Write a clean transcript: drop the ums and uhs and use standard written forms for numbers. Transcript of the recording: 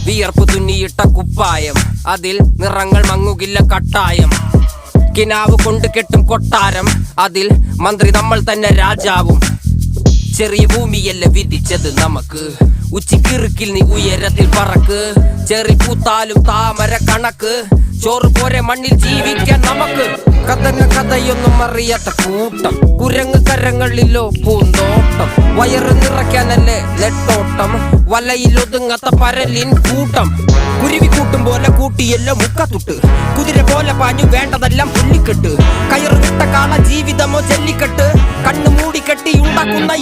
വിയർപ്പ് തുന്നിയിട്ട കുപ്പായം, അതിൽ നിറങ്ങൾ മങ്ങുകില്ല കട്ടായം. കിനാവ് കൊണ്ട് കെട്ടും കൊട്ടാരം, അതിൽ മന്ത്രി നമ്മൾ തന്നെ രാജാവും. ചെറിയ ഭൂമിയല്ല വിധിച്ചത് നമുക്ക്, ഉച്ചിക്കിറുക്കിൽ നീ ഉയരത്തിൽ പറക്ക്. ചെറി പൂത്താലും താമര കണക്ക്, ചോറ് പോരെ മണ്ണിൽ ജീവിക്കാൻ നമുക്ക്. കഥയൊന്നും അറിയാത്ത കൂട്ടം, കുരങ്ങ് കരങ്ങളിലോ പൂന്തോട്ടം. വയറ് നിറയ്ക്കാനല്ലേ നെട്ടോട്ടം, വലയിൽ ഒതുങ്ങാത്ത പരലിൻ കൂട്ടം. കുരുവി കൂട്ടും പോലെ കൂട്ടിയല്ലോ മുക്കത്തുട്ട്, കുതിര പോലെ പാഞ്ഞു വേണ്ടതെല്ലാം പുള്ളിക്കെട്ട്. കയറ് വിട്ട കാള ജീവിതമോ ജല്ലിക്കെട്ട്, കണ്ണു മൂടിക്കെട്ടി ഉണ്ടാക്കുന്ന